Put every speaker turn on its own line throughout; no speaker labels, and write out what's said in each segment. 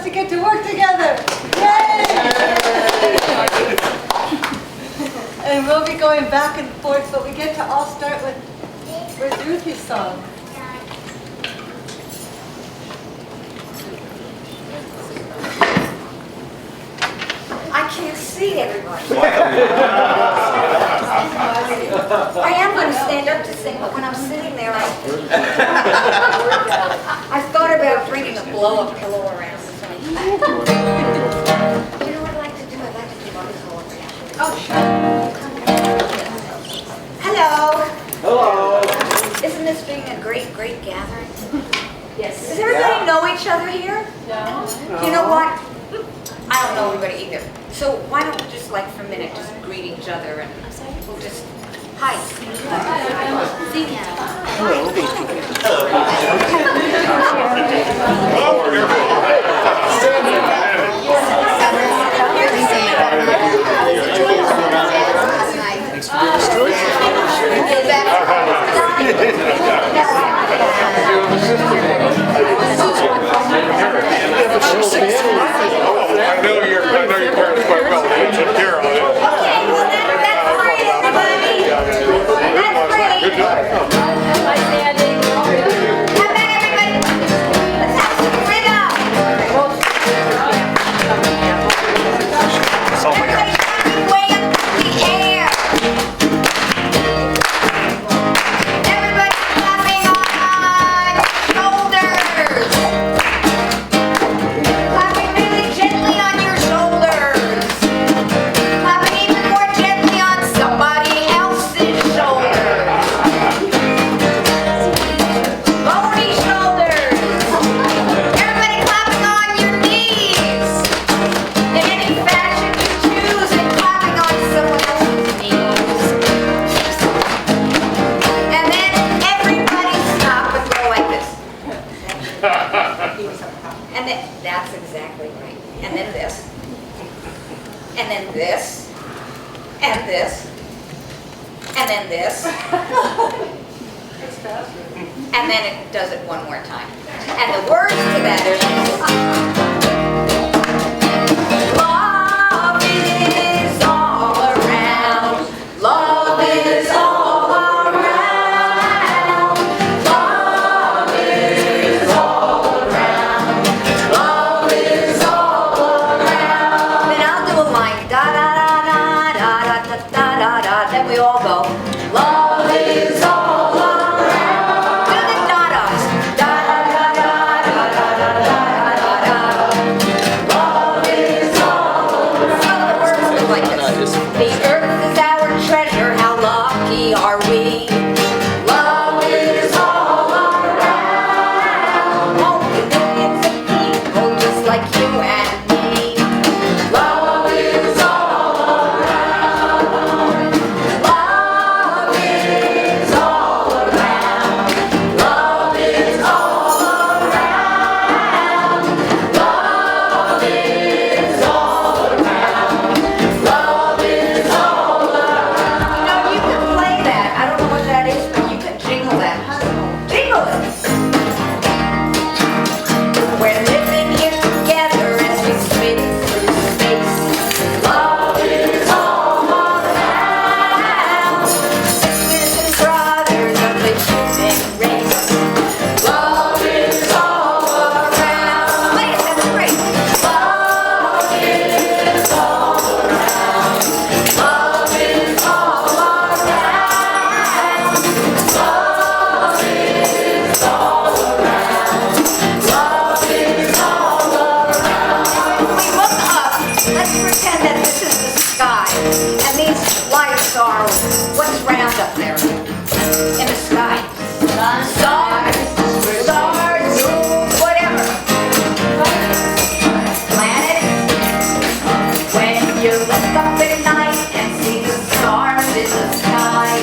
to get to work together. Yay! And we'll be going back and forth, but we get to all start with Ruthie's song.
I can't see everybody. I am going to stand up to sing, but when I'm sitting there, I thought about bringing a blow-up pillow around. You know what I'd like to do? I'd like to do one pillow around. Oh, sure. Hello.
Hello.
Isn't this being a great, great gathering?
Yes.
Does everybody know each other here?
No.
You know what? I don't know everybody either. So why don't we just, like, for a minute, just greet each other and we'll just, hi.
Thanks for being
I know your parents quite well. They took care of it.
Okay, well, that's great, everybody. That's great.
Good job.
Hi, Sandy.
How about everybody? Let's have some rhythm. Everybody clapping way up in the air. Everybody clapping on shoulders. Clapping really gently on your shoulders. Clapping even more gently on somebody else's shoulders. Bony shoulders. Everybody clapping on your knees. In any fashion you choose and clapping on someone else's knees. And then everybody stop and go like this. And then, that's exactly right. And then this. And then this. And this. And then this. And then it does it one more time. And the words to that are love is all around. Love is all around. Love is all around. Love is all around. Then I'll do a line. Da da da da da da da da da da. Then we all go. Love is all around. Do the da-das. Da da da da da da da da da da. Love is all around. Some of the words go like this. The earth is our treasure. How lucky are we? Love is all around. Oh, the millions of people just like you and me. Love is all around. Love is all around. Love is all around. Love is all around. Love is all around. You know, you can play that. I don't know what that is, but you can jingle that. Jingle it. We're living here together as we spin through space. Love is all around. Sisters and brothers of the human race. Love is all around. Play it, that's great. Love is all around. Love is all around. Love is all around. Love is all around. When we look up, let's pretend that this is the sky, and these lights are what's round up there in the sky. Stars, moon, whatever. Planets. When you look up at night and see the stars in the sky,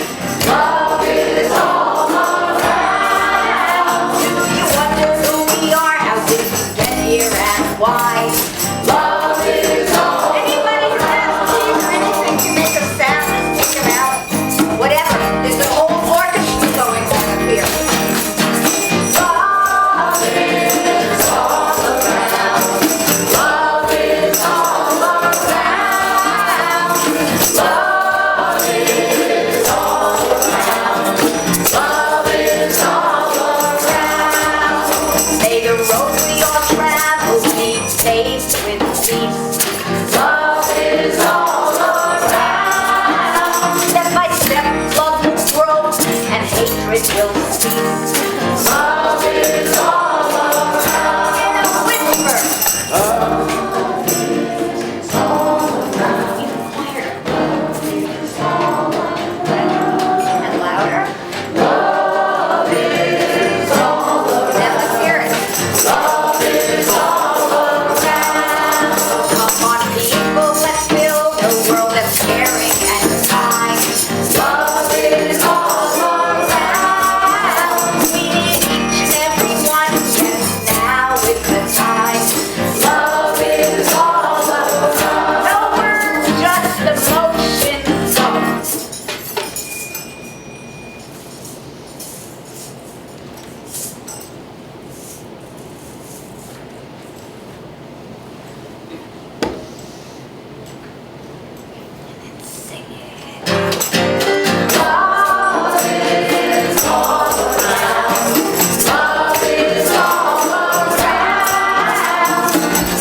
love is all around. Do you wonder who we are? How did we get here and why? Love is all. Anybody who has keys or anything can make a sound and stick them out. Whatever. There's an whole orchestra going on up here. Love is all around. keep faith with peace. Love is all around. Step by step, love will grow and hatred will cease. Love is all around. In a whisper. Love is all around. Even quieter. Love is all around. And louder. Love is all around. Now let's hear it. Love is all around. Come on, people, let's build a world that's caring and kind. Love is all around. We need each and every one, yes, now is the time. Love is all around. No words, just emotions. Sing it. Love is all around. Love is all around.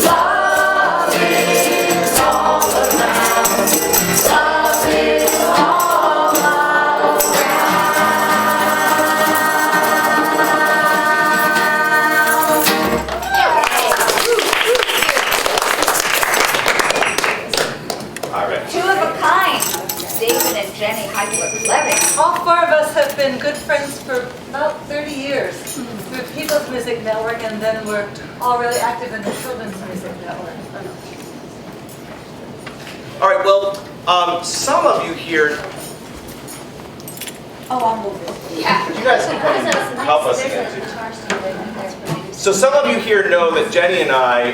Love is all around. Love is all
All right.
Two of a kind. David and Jenny Heifler-Leving.
All four of us have been good friends for about 30 years through People's Music Network, and then we're all really active in the Children's Music Network.
All right, well, some of you here,
Oh, I'll move it. Yeah.
you guys can come and help us again. too. So some of you here know that Jenny and I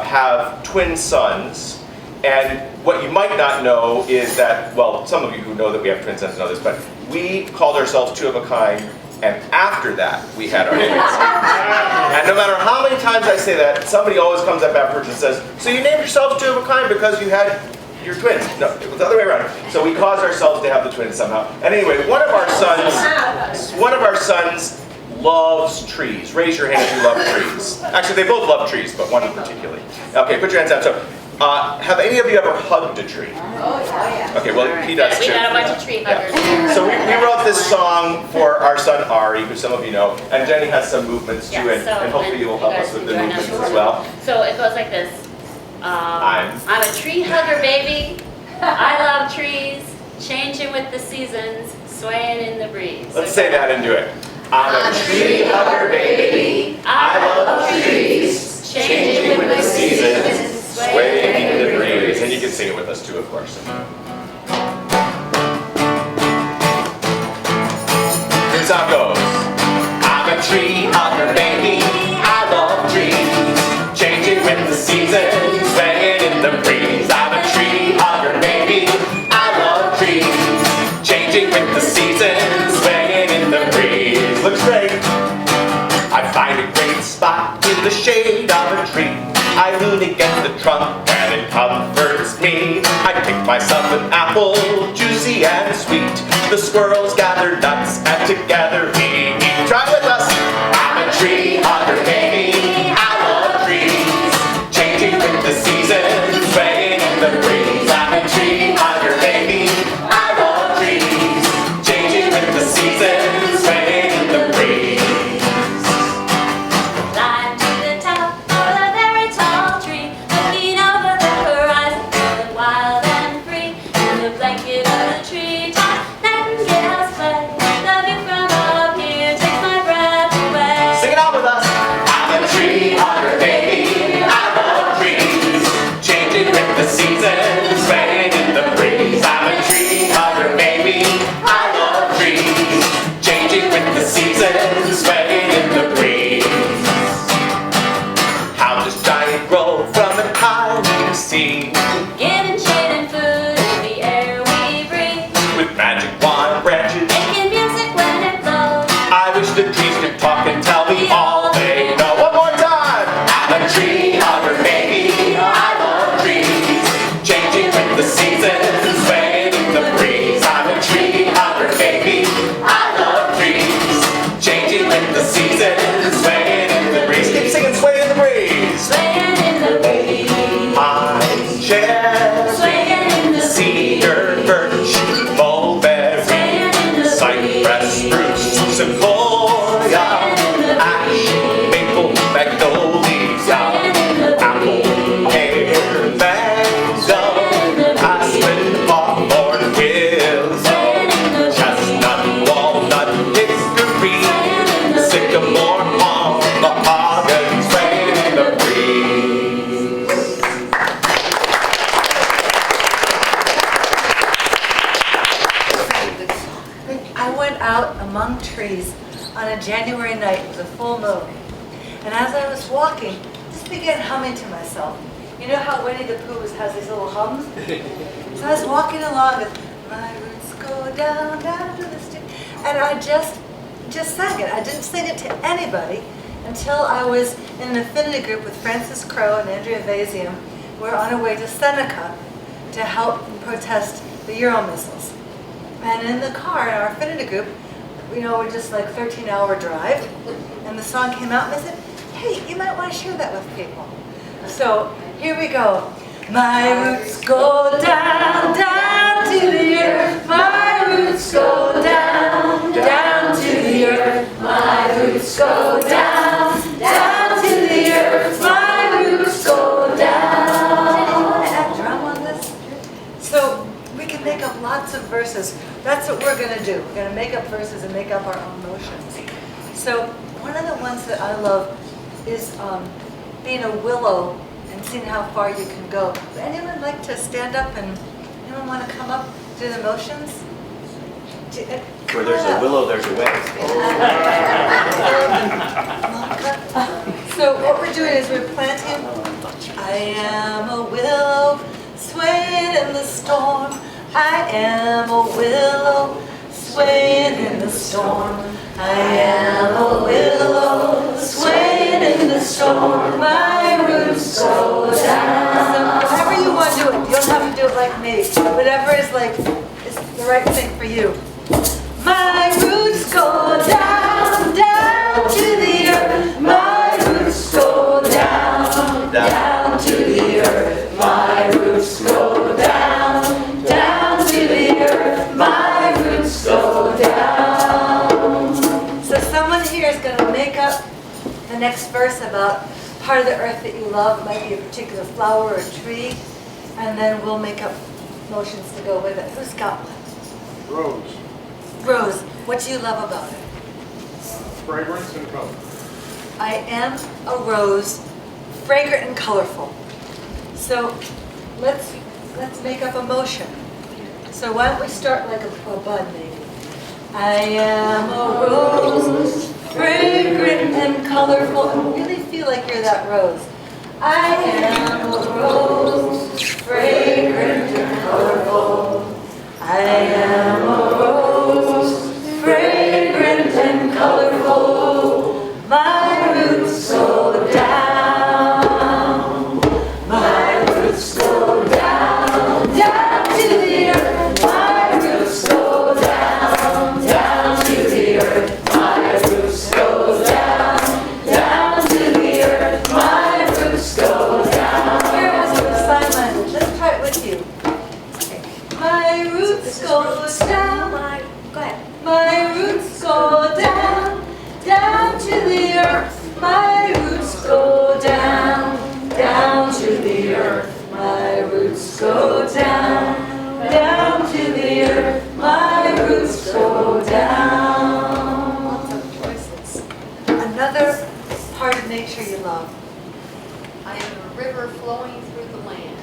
have twin sons, and what you might not know is that, well, some of you who know that we have twin sons know this, but we called ourselves Two of a Kind, and after that, we had our twins. And no matter how many times I say that, somebody always comes up afterwards and says, so you named yourselves Two of a Kind because you had your twins. No, it was the other way around. So we caused ourselves to have the twins somehow. And anyway, one of our sons loves trees. Raise your hand if you love trees. Actually, they both love trees, but one in particular. Okay, put your hands out. So, have any of you ever hugged a tree?
Oh, yeah.
Okay, well, he does
We
too.
got a bunch of tree huggers.
Yeah. So we wrote this song for our son Ari, who some of you know, and Jenny has some movements too,
Yeah, so-
and hopefully you will help
you
us
guys
with
can
the
join
movements
us.
as well.
So it goes like this. I'm a tree hugger, baby. I love trees, changing with the seasons, swaying in the breeze.
Let's say that and do it. I'm a tree hugger, baby. I love trees, changing with the seasons, swaying in the breeze. And you can sing it with us too, of course. Here's how it goes. I'm a tree hugger, baby. I love trees, changing with the seasons, swaying in the breeze. I'm a tree hugger, baby. I love trees, changing with the seasons, swaying in the breeze. Looks great. I find a great spot in the shade of a tree. I lean against the trunk and it comforts me. I pick myself an apple, juicy and sweet. The squirrels gather nuts and together we eat. Try with us. I'm a tree hugger, baby. I love trees, changing with the seasons, swaying in the breeze. I'm a tree hugger, baby. I love trees, changing with the seasons, swaying in the breeze.
Climb to the top of a very tall tree, looking over the horizon, feeling wild and free. In the blanket of the treetop, nightingales play. The view from up here
trees on a January night. It was a full moon. And as I was walking, I just began humming to myself. You know how Winnie the Pooh has these little hums? So I was walking along and my roots go down, down to the street. And I just sang it. I didn't sing it to anybody until I was in an affinity group with Francis Crowe and Andrea Vazium. We're on our way to Seneca to help protest the Euro missiles. And in the car, in our affinity group, we're just like 13-hour drive, and the song came out, and I said, hey, you might want to share that with people. So here we go. My roots go down, down to the earth. My roots go down, down to the earth. My roots go down, down to the earth. My roots go down. Anyone want to add drum on this? So we can make up lots of verses. That's what we're going to do. We're going to make up verses and make up our own motions. So one of the ones that I love is being a willow and seeing how far you can go. Would anyone like to stand up and anyone want to come up, do the motions?
Where there's a willow, there's a way.
So what we're doing is we're planting. I am a willow swaying in the storm. I am a willow swaying in the storm. I am a willow swaying in the storm. My roots go down. So however you want to do it, you don't have to do it like me. Whatever is the right thing for you. My roots go down, down to the earth. My roots go down, down to the earth. My roots go down, down to the earth. My roots go down. So someone here is going to make up the next verse about part of the earth that you love. It might be a particular flower or a tree. And then we'll make up motions to go with it. Who's got one?
Rose,
Rose, what do you love about it?
fragrance and color.
I am a rose, fragrant and colorful. So let's make up a motion. So why don't we start like a bud maybe? I am a rose, fragrant and colorful. And really feel like you're that rose. I am a rose, fragrant and colorful. I am a rose, fragrant and colorful. My roots go down. My roots go down, down to the earth. My roots go down, down to the earth. My roots go down, down to the earth. My roots go down. Here is the sign language. Let's try it with you. My roots go down. Go ahead. My roots go down, down to the earth. My roots go down, down to the earth. My roots go down, down to the earth. My roots go down. Lots of voices. Another part of nature you love.
I am a river flowing through the land.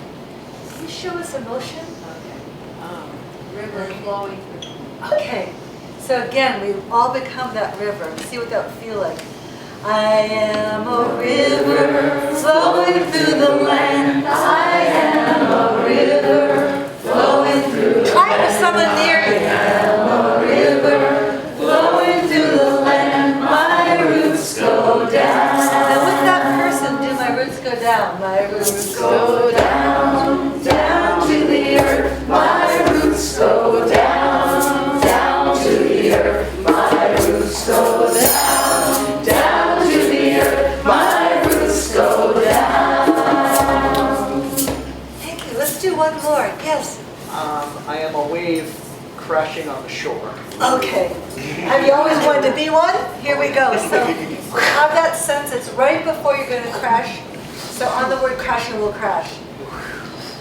Can you show us emotion?
River flowing through.
Okay, so again, we all become that river. See what that would feel like. I am a river flowing through the land. I am a river flowing through the land. Try it with someone near you. I am a river flowing through the land. My roots go down. Now with that person, do my roots go down? My roots go down, down to the earth. My roots go down, down to the earth. My roots go down, down to the earth. My roots go down. Thank you. Let's do one more. Yes.
I am a wave crashing on the shore.
Okay. Have you always wanted to be one? Here we go. So have that sense. It's right before you're going to crash. So on the word crash, you will crash.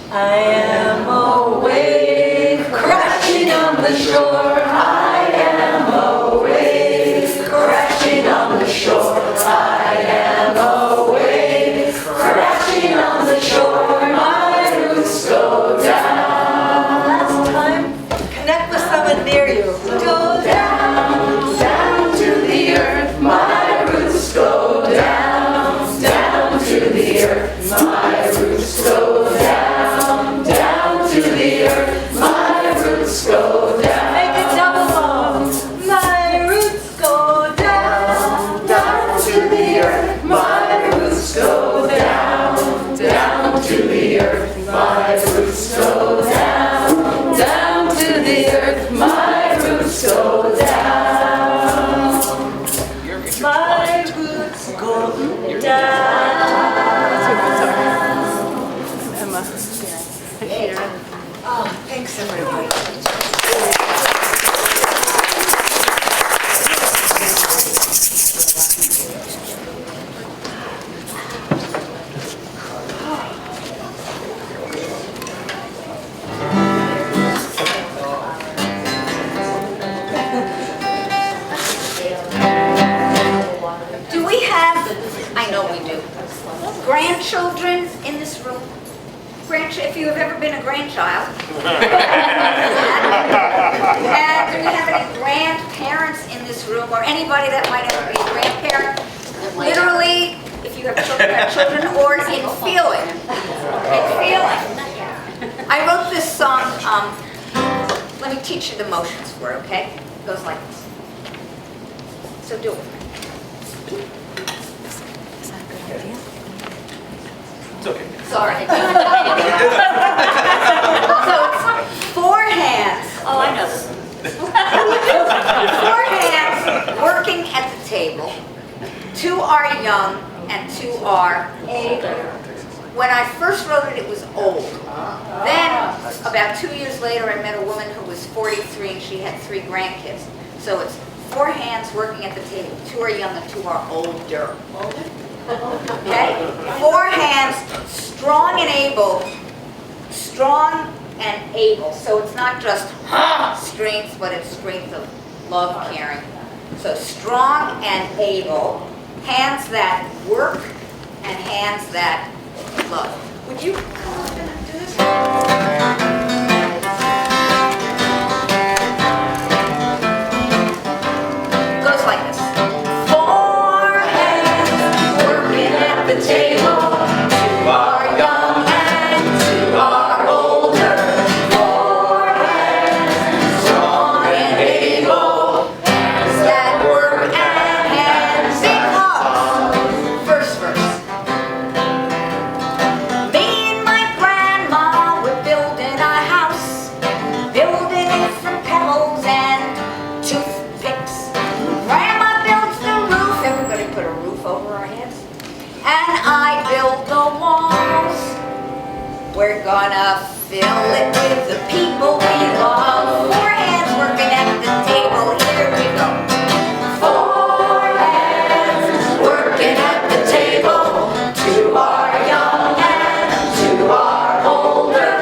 I am a wave crashing on the shore. I am a wave crashing on the shore. I am a wave crashing on the shore. My roots go down. Last time, connect with someone near you. Go down, down to
down to the earth, my roots go down, down to the earth, my roots go down.
My roots go down. Oh, thanks everybody.
Do we have, I know we do, grandchildren in this room? If you have ever been a grandchild. And do we have any grandparents in this room, or anybody that might ever be a grandparent? Literally, if you have children, or in feeling. In feeling. I wrote this song, let me teach you the motions for it, okay? It goes like this. So do it.
It's okay.
Sorry. So it's 4 hands.
Oh, I know this.
4 hands working at the table. 2 are young and 2 are older. When I first wrote it, it was old. Then, about 2 years later, I met a woman who was 43 and she had 3 grandkids. So it's 4 hands working at the table. 2 are young and 2 are older. Okay? 4 hands, strong and able. Strong and able. So it's not just strength, but it's strength of love, caring. So strong and able. Hands that work and hands that love. Would you come up and do this? Goes like this. 4 hands working at the table. 2 are young and 2 are older. 4 hands strong and able. Hands that work and hands that love. First verse. Me and my grandma were building a house. Building it from pebbles and toothpicks. Grandma builds the roof. Everybody put a roof over our heads. And I build the walls. We're gonna fill it with the people we love. 4 hands working at the table. Here we go. 4 hands working at the table. 2 are young and 2 are older.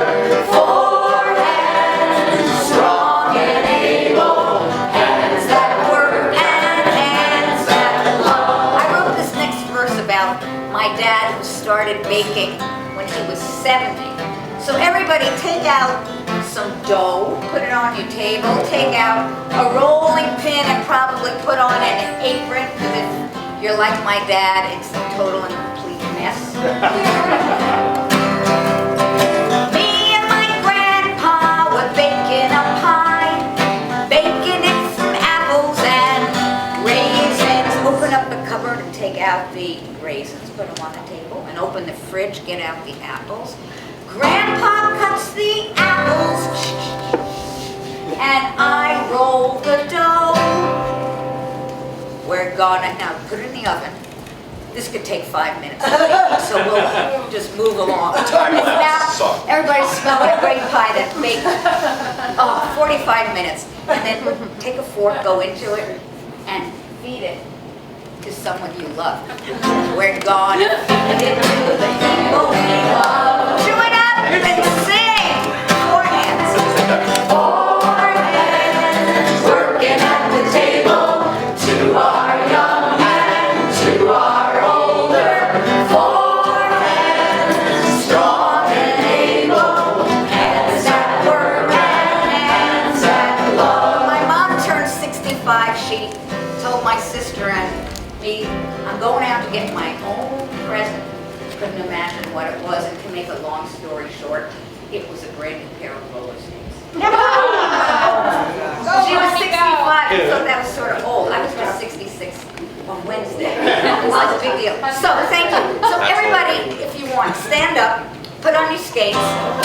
4 hands strong and able. Hands that work and hands that love. I wrote this next verse about my dad who started baking when he was 70. So everybody take out some dough, put it on your table, take out a rolling pin and probably put on an apron, because if you're like my dad, it's a total and complete mess. Me and my grandpa were baking a pie, baking it from apples and raisins. Open up the cupboard and take out the raisins, put them on the table, and open the fridge, get out the apples. Grandpa cuts the apples, and I roll the dough. We're gonna, now put it in the oven. This could take 5 minutes, so we'll just move along. Now, everybody smell that great pie that's baked. Oh, 45 minutes. And then take a fork, go into it, and feed it to someone you love. We're gonna feed it to the people we love. Chew it up and sing. 4 hands. 4 hands working at the table. 2 are young and 2 are older. 4 hands strong and able. Hands that work and hands that love. My mom turned 65. She told my sister and me, I'm going out to get my own present. Couldn't imagine what it was, and to make a long story short, it was a brand new pair of roller skates. She was 65, so that was sort of old. I was just 66 on Wednesday. It was a big deal. So thank you. So everybody, if you want, stand up. put on your skates,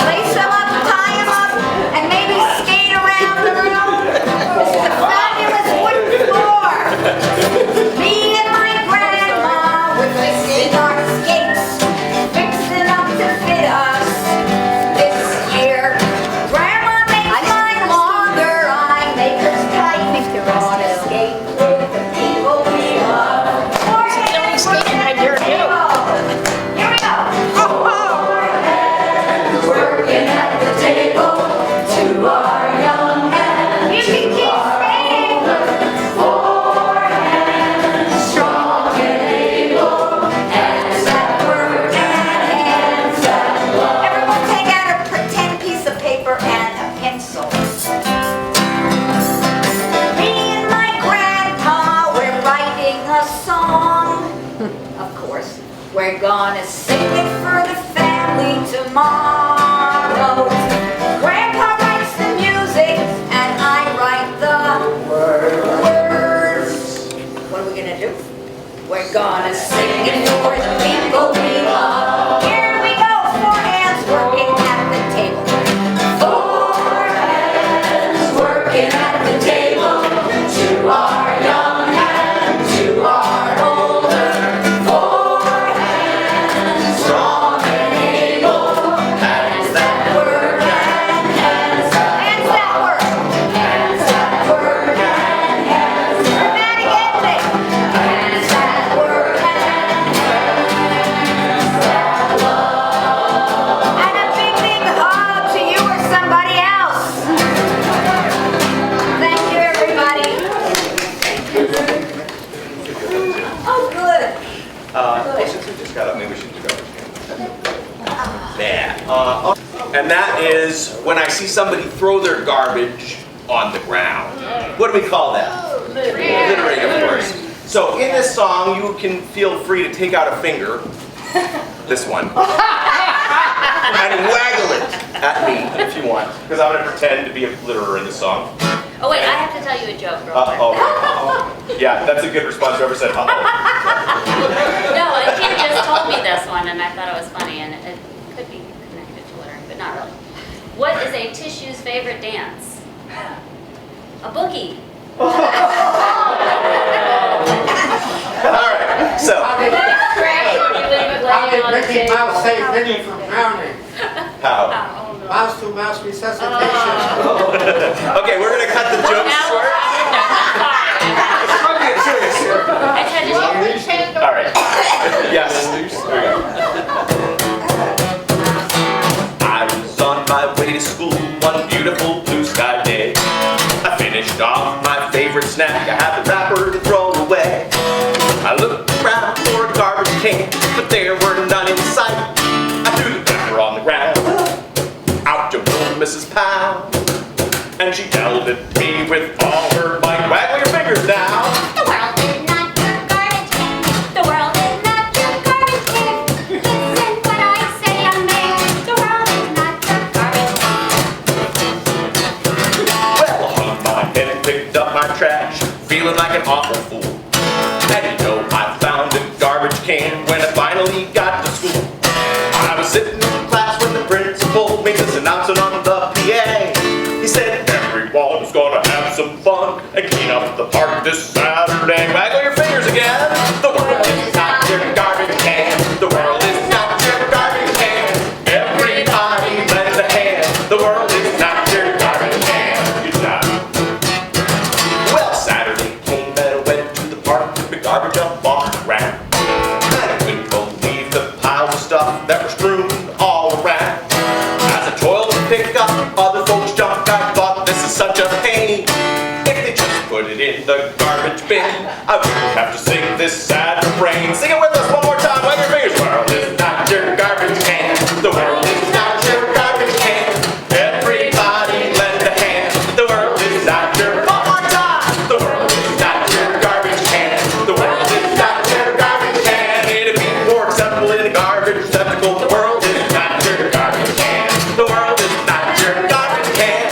lace them up, tie them up, and maybe skate around the room. This is a fabulous wooden floor. Me and my grandma were fixing our skates, fixing up to fit us. This year, Grandma makes mine longer, I make hers tight. On a skate with the people we love. Forehead working at the table. Here we go. Forehead working at the table to our young hands. You can keep saying forehead strong and able. Hands that work and hands that love. Everyone take out a pretend piece of paper and a pencil. Me and my grandpa, we're writing a song. Of course, we're gonna sing it for the family tomorrow. Grandpa writes the music and I write the words. What are we gonna do? We're gonna sing it for the people we love. Here we go, four hands working at the table. Four hands working at the table. To our young and to our older. Four hands strong and able. Hands that work and hands that work. Hands that work and hands dramatic ending. Hands that work and hands that love. And a big hug to you or somebody else. Thank you, everybody. Oh, good.
Since we just got up, maybe we should do garbage can. There. And that is when I see somebody throw their garbage on the ground. What do we call that? Littering, of course. So in this song, you can feel free to take out a finger, this one, and waggle it at me if you want, because I'm going to pretend to be a litterer in the song.
Oh wait, I have to tell you a joke real quick.
Uh-oh. Yeah, that's a good response. Whoever said uh-oh.
No, a kid just told me this one and I thought it was funny and it could be connected to littering, but not really. What is a tissue's favorite dance? A boogie.
All right, so.
How did Mickey Mouse save Minnie from drowning?
How?
Mouse to mouse resuscitation.
Okay, we're going to cut the jokes short.
I tried to
All right. Yes. I was on my way to school one beautiful blue sky day. I finished off my favorite snack. I had the wrapper to throw away. I looked around for a garbage can, but there were none in sight. I threw the wrapper on the ground. Out jumped Mrs. Powell, and she yelled at me with all her might. Waggle your fingers now.
The world is not your garbage can. The world is not your garbage can. Listen what I say, young man. The world is not your garbage can.
Well, I hung my head and picked up my trash, feeling like an awful fool. And you know I found a garbage can when I finally got to school. I was sitting in class when the principal made this announcement on the PA. He said, everyone is gonna have some fun and clean up the park this Saturday. Waggle your fingers again. The world is not your garbage can. The world is not your garbage can. Everybody lend a hand. The world is not your garbage can. Good job. Well, Saturday came and I went to the park to pick garbage up off the ground. And I couldn't believe the pile of stuff that was strewn all around. As I toiled to pick up other folks' junk, I thought this is such a pain. If they just put it in the garbage bin, I wouldn't have to sing this sad refrain. Sing it with us one more time. Wave your fingers. The world is not your garbage can. The world is not your garbage can. Everybody lend a hand. The world is not your. One more time. The world is not your garbage can. The world is not your garbage can. It'd be more acceptable in a garbage receptacle. The world is not your garbage can. The world is not your garbage can.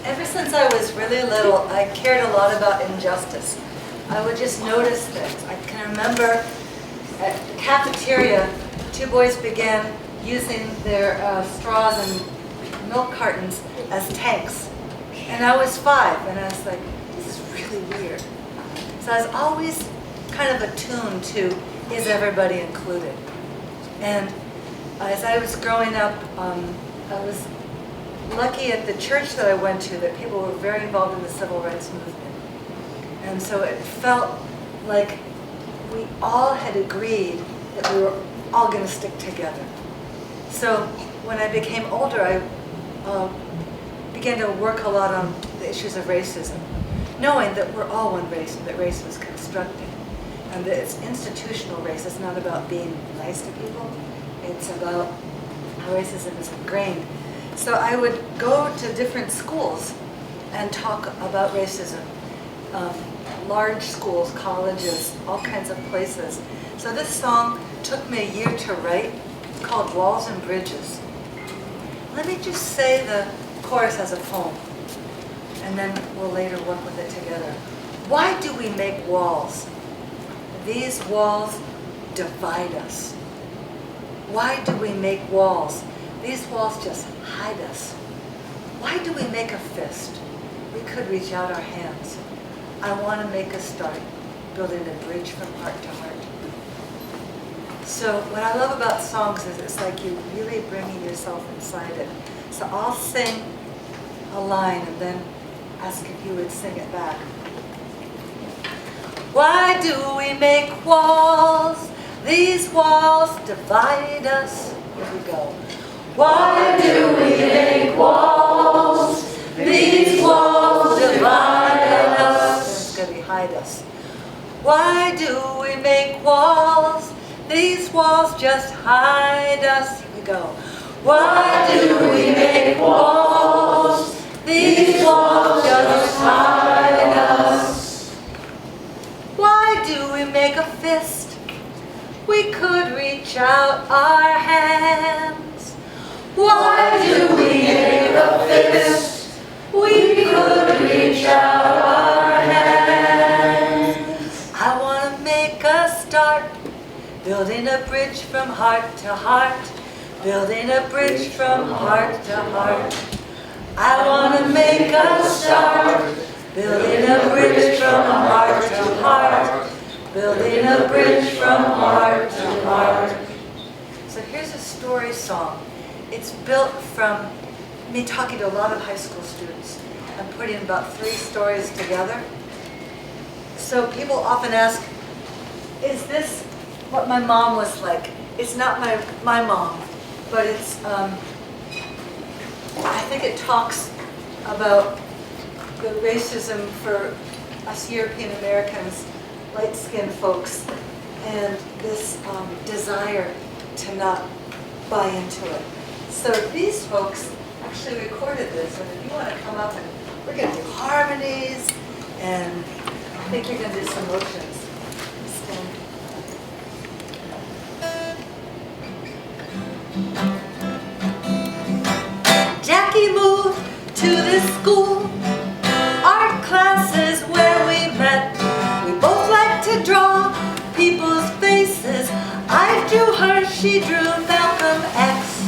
Ever since I was really little, little, I cared a lot about injustice. I would just notice things. I can remember at the cafeteria, 2 boys began using their straws and milk cartons as tanks. And I was 5, and I was like, this is really weird. So I was always kind of attuned to, is everybody included? And as I was growing up, I was lucky at the church that I went to that people were very involved in the civil rights movement. And so it felt like we all had agreed that we were all going to stick together. So when I became older, I began to work a lot on the issues of racism, knowing that we're all one race and that race was constructed. And that it's institutional race. It's not about being nice to people. It's about how racism is ingrained. So I would go to different schools and talk about racism. Large schools, colleges, all kinds of places. So this song took me a year to write. It's called Walls and Bridges. Let me just say the chorus as a poem, and then we'll later work with it together. Why do we make walls? These walls divide us. Why do we make walls? These walls just hide us. Why do we make a fist? We could reach out our hands. I want to make a start, building a bridge from heart to heart. So what I love about songs is it's like you're really bringing yourself inside it. So I'll sing a line and then ask if you would sing it back. Why do we make walls? These walls divide us. Here we go. Why do we make walls? These walls divide us. It's going to be hide us. Why do we make walls? These walls just hide us. Here we go. Why do we make walls? These walls just hide us. Why do we make a fist? We could reach out our hands. Why do we make a fist? We could reach out our hands. I want to make a start, building a bridge from heart to heart, building a bridge from heart to heart. I want to make a start, building a bridge from heart to heart, building a bridge from heart to heart. So here's a story song. It's built from me talking to a lot of high school students and putting about 3 stories together. So people often ask, is this what my mom was like? It's not my mom, but it's, I think it talks about the racism for us European Americans, light-skinned folks, and this desire to not buy into it. So these folks actually recorded this, and if you want to come up, and we're going to do harmonies, and I think you're going to do some motions. Jackie moved to this school, art classes where we met. We both liked to draw people's faces. I drew her, she drew Malcolm X.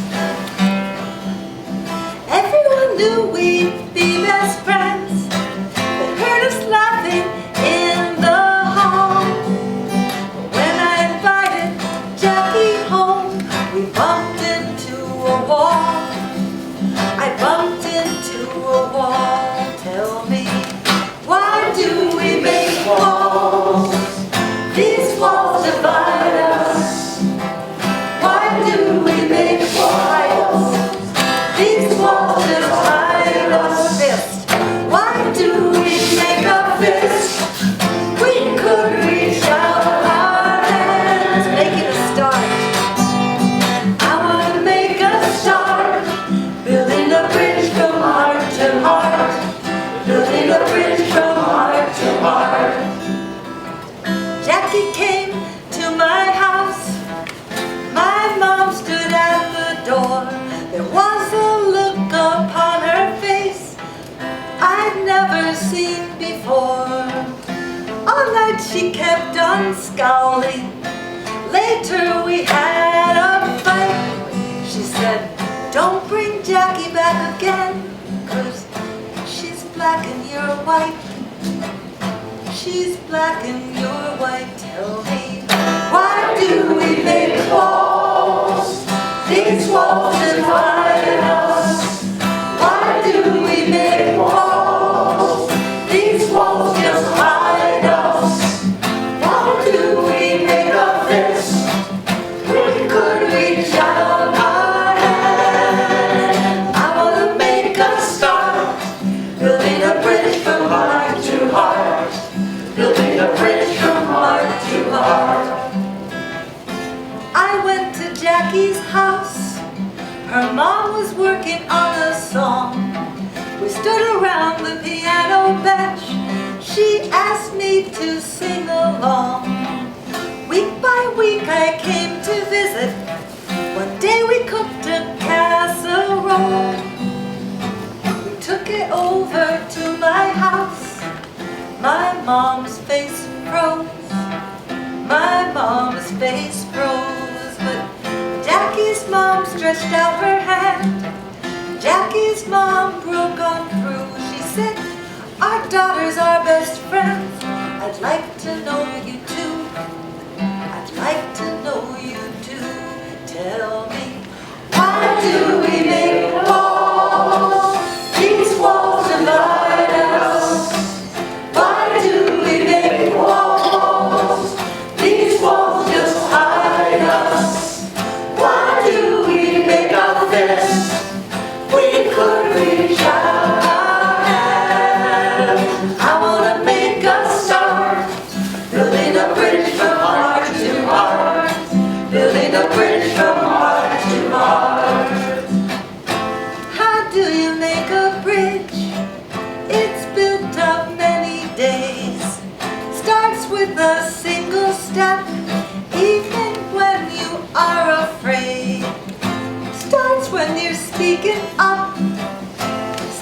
Everyone knew we'd be best friends. They heard us laughing in the hall. When I invited Jackie home, we bumped into a wall. I bumped into a wall. Tell me, why do we make walls? These walls divide us. Why do we make walls? These walls divide us. Fist. Why do we make a fist? We could reach out our hands, making a start. I want to make a start, building a bridge from heart to heart, building a bridge from heart to heart. Jackie came to my house. My mom stood at the door. There was a look upon her face I'd never seen seen before. All night she kept on scowling. Later we had a fight. She said, don't bring Jackie back again, 'cause she's black and you're white. She's black and you're white. Tell me, why do we make walls? These walls divide us. Why do we make walls? These walls just hide us. Why do we make a fist? We could reach out our hand. I wanna make a start, building a bridge from heart to heart, building a bridge from heart to heart. I went to Jackie's house. Her mom was working on a song. We stood around the piano bench. She asked me to sing along. Week by week I came to visit. One day we cooked a casserole. We took it over to my house. My mom's face froze. My mom's face froze. But Jackie's mom stretched out her hand. Jackie's mom broke on through. She said, our daughters are best friends. I'd like to know you too. I'd like to know you too. Tell me, why do we make walls? These walls divide us. Why do we make walls? These walls just hide us. Why do we make a fist? We could reach out our hand. I wanna make a start, building a bridge from heart to heart, building a bridge from heart to heart. How do you make a bridge? It's built of many days. Starts with a single step, even when you are afraid. Starts when you're speaking up.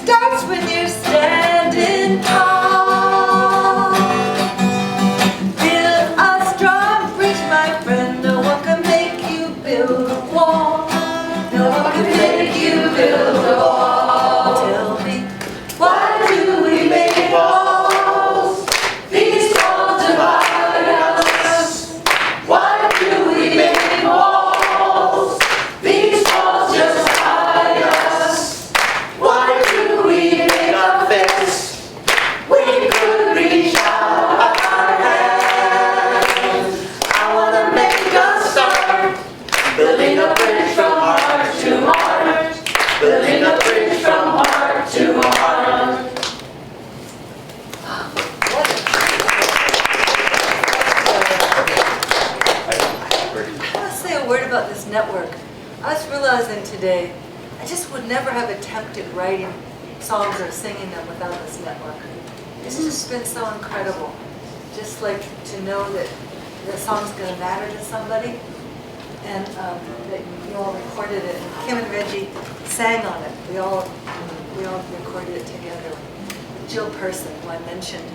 Starts when you're standing tall. Build a strong bridge, my friend. No one can make you build a wall. No one can make you build a wall. Tell me, why do we make walls? These walls divide us. Why do we make walls? These walls just hide us. Why do we make a fist? We could reach out our hand. I wanna make a start, building a bridge from heart to heart, building a bridge from heart to heart. I want to say a word about this network. I was realizing today, I just would never have attempted writing songs or singing them without this network. It's just been so incredible. Just like to know that the song's going to matter to somebody, and that you all recorded it. And Kim and Reggie sang on it. We all recorded it together. Jill Person, who I mentioned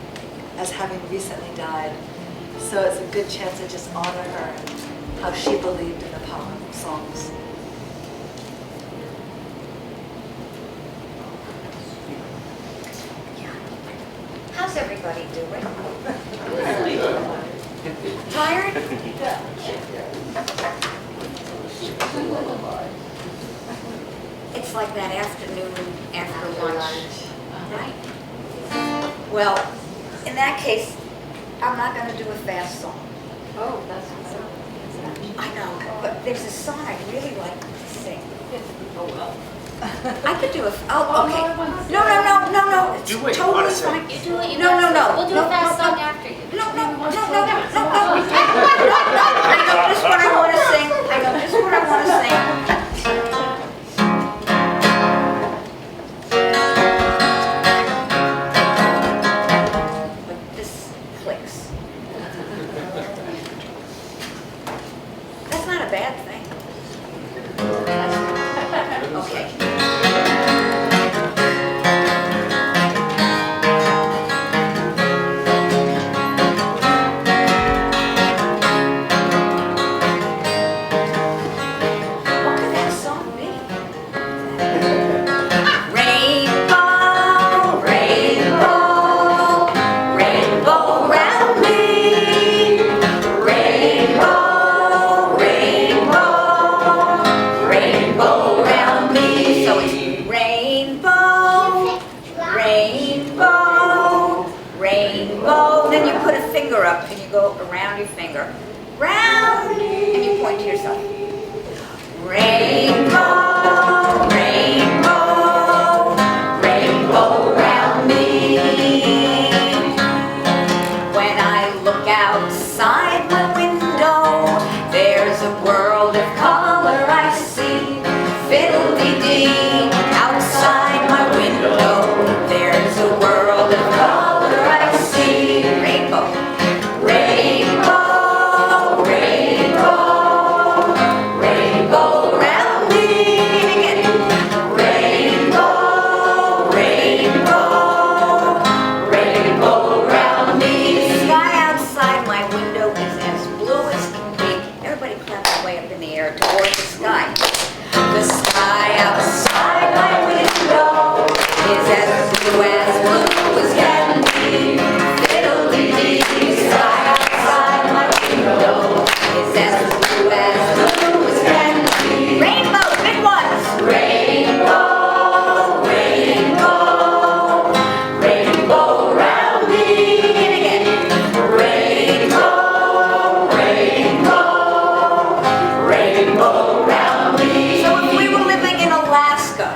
as having recently died. So it's a good chance to just honor her and how she believed in the power of songs.
How's everybody doing? Tired? It's like that afternoon after lunch, right? Well, in that case, I'm not going to do a fast song.
Oh, that's
I know, but there's a song I really like to sing.
Oh, well.
I could do a, oh, okay. No, it's
Do what you wanna
totally
say.
fine.
You do what you
No,
want.
no, no.
We'll do
No,
a fast
no,
song
no.
after you.
No. I know just what I want to sing. I know just what I want to sing. But this clicks. That's not a bad thing. Okay. you put a finger up and you go around your finger. Round, and you point to yourself. Rainbow, rainbow, rainbow round me. When I look outside my window, there's a world of color I see. Fiddle-dee-dee, outside my window, there's a world of color I see. Rainbow, rainbow, rainbow, rainbow round me. Again. Rainbow, rainbow, rainbow round me. The sky outside my window is as blue as can be. Everybody clap their way up in the air toward the sky. The sky outside my window is as blue as can be. Fiddle-dee-dee, the sky outside my window is as blue as can be. Rainbow, big ones! Rainbow, rainbow, rainbow round me. And again. Rainbow, rainbow, rainbow round me. So if we were living in Alaska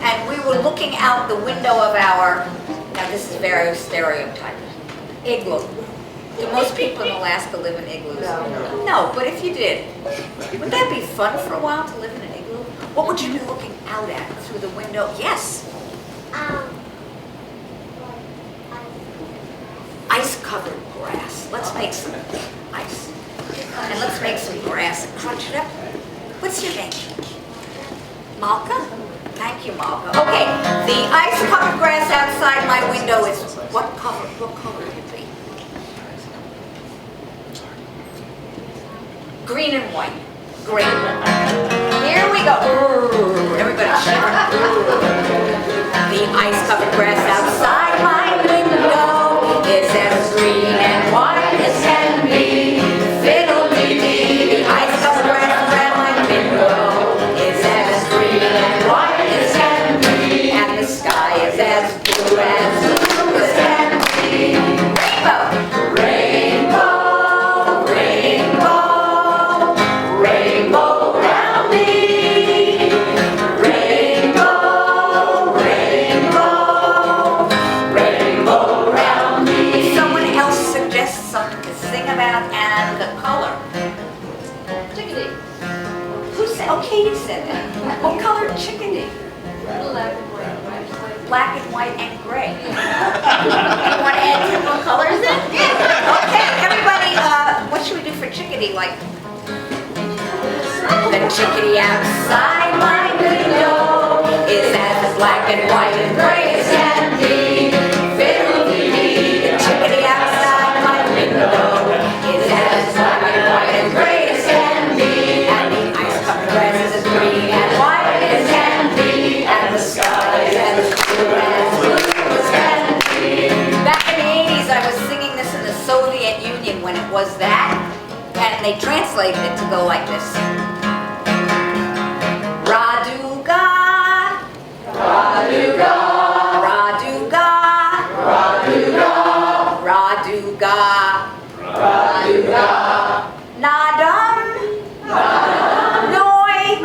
and we were looking out the window of our, now this is very stereotyped, igloo. Do most people in Alaska live in igloos? No, but if you did, would that be fun for a while to live in an igloo? What would you be looking out at through the window? Yes, ice-covered grass. Let's make some ice. And let's make some grass and crunch it up. What's your name? Malka? Thank you, Malka. Okay, the ice-covered grass outside my window is what color? What color would it be? Green and white. Great. Here we go. Ooh, everybody shiver. The ice-covered grass outside my window is as green and white as can be. Fiddle-dee-dee, the ice-covered grass around my window is as green and white as can be. And the sky is as blue as can be. Rainbow! Rainbow, rainbow, rainbow round me. Rainbow, rainbow, rainbow round me. Someone else suggests something to sing about and the color.
Chickadee.
Who said? Okay, you said that. What color chickadee? Black and white and gray. You want to add some more colors in? Okay, everybody, what should we do for chickadee? Like, the chickadee outside my window is as black and white and gray as can be. Fiddle-dee-dee, the chickadee outside my window is as black and white and gray as can be. And the ice-covered grass is as green and white as can be. And the sky is as blue as can be. Back in the 80s, I was singing this in the Soviet Union when it was that, and they translated it to go like this. Raduga, Raduga, Raduga, Raduga, Raduga, Raduga, Nadam, Noi,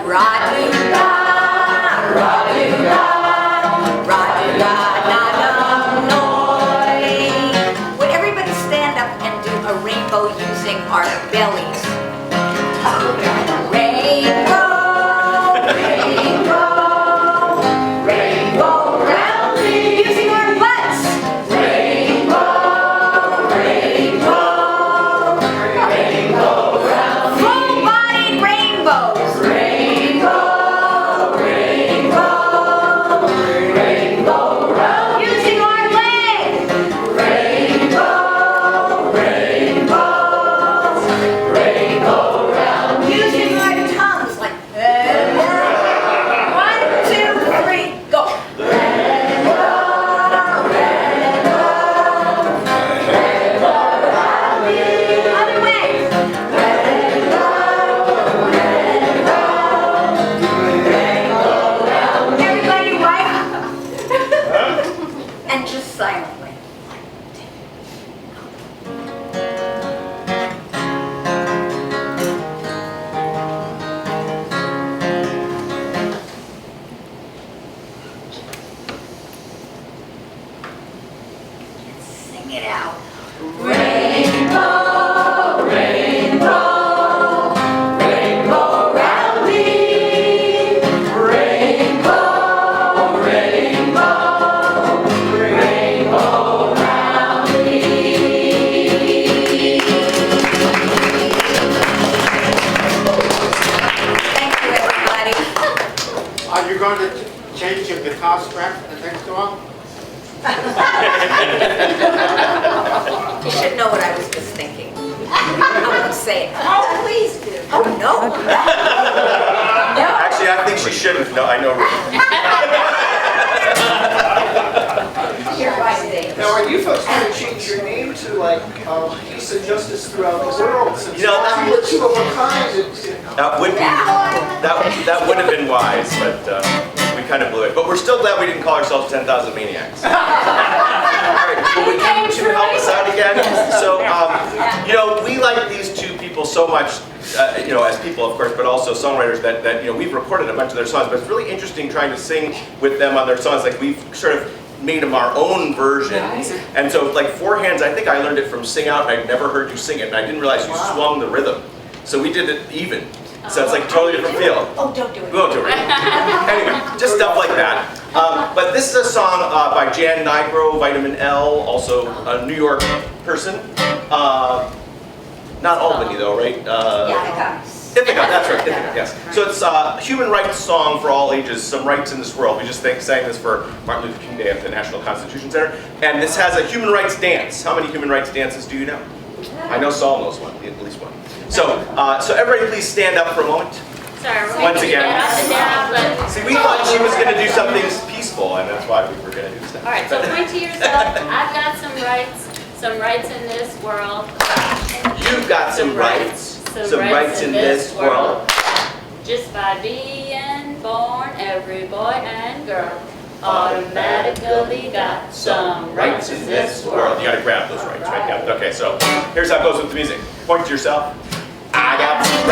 Raduga, Raduga, Raduga, Nadam, Noi. Would everybody stand up and do a rainbow using our bellies? Rainbow, rainbow, rainbow round me. Using our butts. Rainbow, rainbow, rainbow round me. Full-bodied rainbows. Rainbow, rainbow, rainbow round me. Using our legs. Rainbow, rainbow, rainbow round me. Using our tongues like 1, 2, 3, go. Other way. Everybody right? And just silently. sing it out.
Rainbow, rainbow, rainbow round me. Rainbow, rainbow, rainbow round me.
Thank you, everybody.
Are you going to change your guitar strap for the next song?
You should know what I was just thinking. I won't say it. Oh, please do. Oh, no.
Actually, I think she shouldn't. No, I know.
You're right, Dave.
Now, are you folks going to change your name to like peace and justice throughout the world? Since
You know, that-
you were two of a kind.
That would be that would have been wise, but we kind of blew it. But we're still glad we didn't call ourselves 10,000 Maniacs. All right, well, would you two help us out again? So, you know, we like these two people so much, you know, as people, of course, but also songwriters that you know, we've recorded a bunch of their songs, but it's really interesting trying to sing with them on their songs. Like, we've sort of made them our own versions. And so, like, Four Hands, I think I learned it from Sing Out, and I'd never heard you sing it, and I didn't realize you swung the rhythm. So we did it even. So it's like totally different feel.
Oh, don't do it.
We won't do it. Anyway, just stuff like that. But this is a song by Jan Nigro, Vitamin L, also a New York person. Not Albany though, right? Ithaca, that's right, Ithaca, yes. So it's a human rights song for all ages, some rights in this world. We just sang this for Martin Luther King Day at the National Constitution Center. And this has a human rights dance. How many human rights dances do you know? I know Saul knows one, at least one. So, so everybody please stand up for a moment.
Sorry, we're
Once
going to
again.
get up and down, but...
See, we thought she was going to do something peaceful, and that's why we were going to do stuff.
All right, so point to yourself. I've got some rights in this world.
You've got some rights in this world.
Just by being born, every boy and girl automatically got some rights in this world.
You got to grab those rights, right? Yeah. Okay, so here's how it goes with the music. Point to yourself. I got some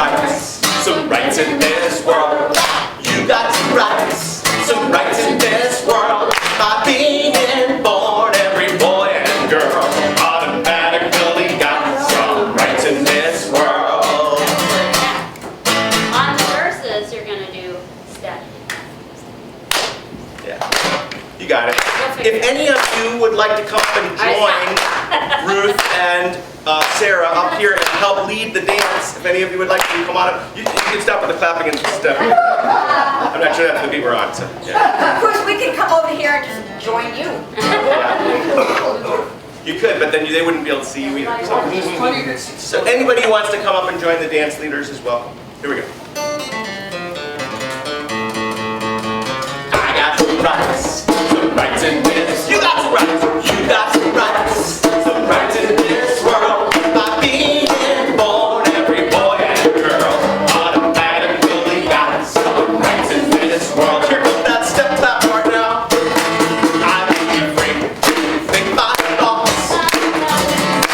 rights in this world. You got some rights in this world. By being born, every boy and girl automatically got some rights in this world.
On the verses, you're going to do step.
Yeah, you got it. If any of you would like to come up and join Ruth and Sarah up here and help lead the dance, if any of you would like to come on up, you can stop with the clapping and step. I'm not sure that's the beat we're on, so yeah.
Of course, we can come over here and just join you.
You could, but then they wouldn't be able to see you either.
There's plenty to see.
So anybody who wants to come up and join the dance leaders is welcome. Here we go. I got some rights in this. You got some rights. You got some rights in this world. By being born, every boy and girl automatically got some rights in this world. Here comes that step clap part now. I make you free to think my thoughts.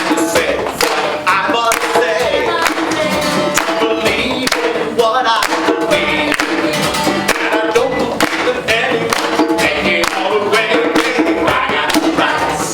To say what I must say. Believe in what I believe. And I don't believe in anyone taking all away. I got some rights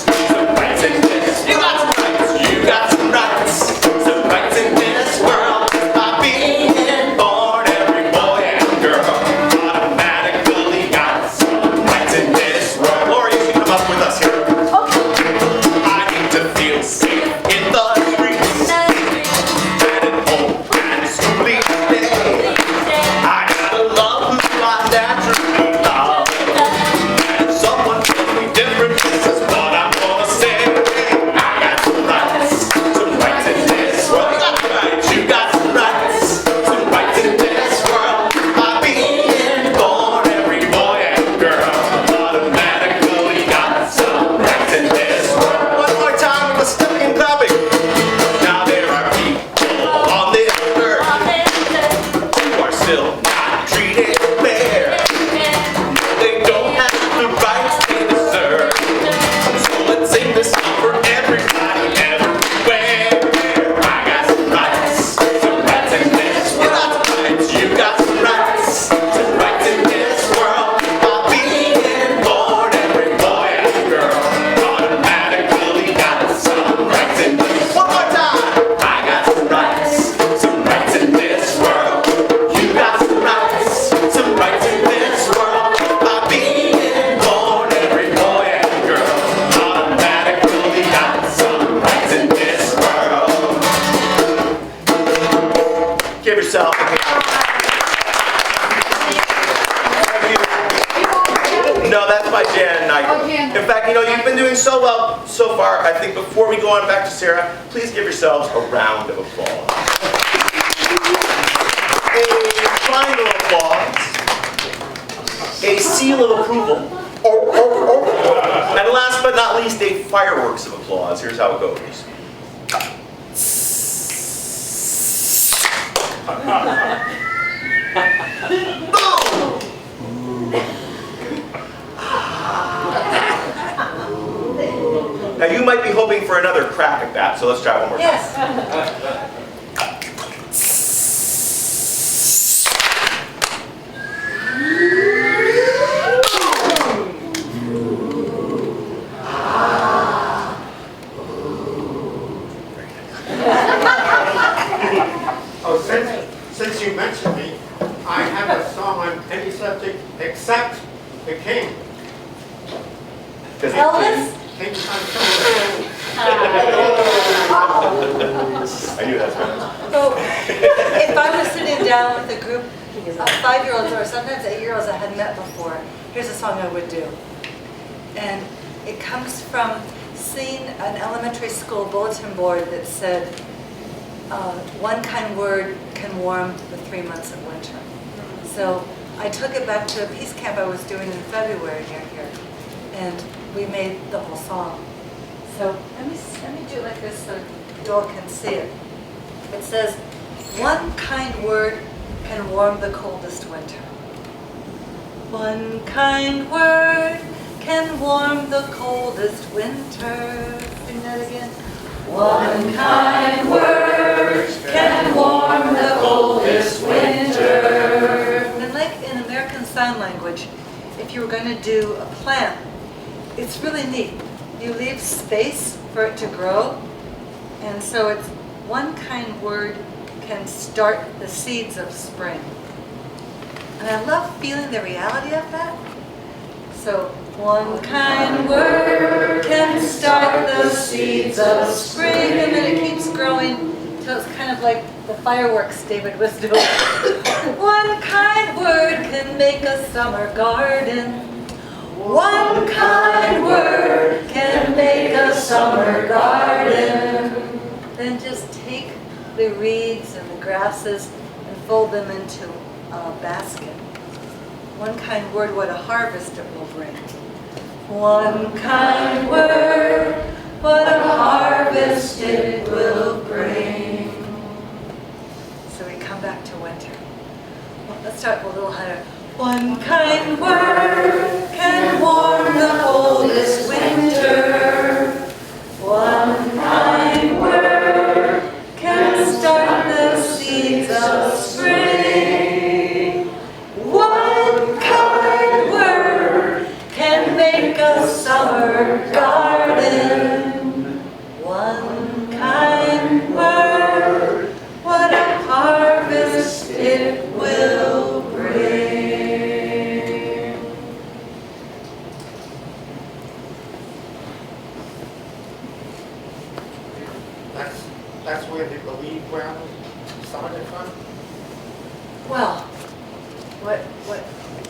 so well so far. I think before we go on back to Sarah, please give yourselves a round of applause. A final applause. A seal of approval. And last but not least, a fireworks of applause. Here's how it goes. Now you might be hoping for another crack at that, so let's try one more time.
Yes.
Oh, since you mentioned me, I have a song on any subject except the king.
Elvis?
King's son.
I knew that's right.
So, if I was sitting down with a group of 5-year-olds or sometimes 8-year-olds I hadn't met before, here's a song I would do. And it comes from seeing an elementary school bulletin board that said, one kind word can warm the 3 months of winter. So I took it back to a peace camp I was doing in February near here, and we made the whole song. So let me do it like this so you all can see it. It says, one kind word can warm the coldest winter. One kind word can warm the coldest winter. Sing that again. One kind word can warm the coldest winter. And like in American Sign Language, if you were going to do a plant, it's really neat. You leave space for it to grow, and so it's one kind word can start the seeds of spring. And I love feeling the reality of that. So, one kind word can start the seeds of spring, and then it keeps growing till it's kind of like the fireworks David was doing. One kind word can make a summer garden. One kind word can make a summer garden. Then just take the reeds and the grasses and fold them into a basket. One kind word, what a harvest it will bring. One kind word, what a harvest it will bring. So we come back to winter. Well, let's start a little higher. One kind word can warm the coldest winter. One kind word can start the seeds of spring. One kind word can make a summer garden. One kind word, what a harvest it will bring.
That's where the believe ground started from?
Well,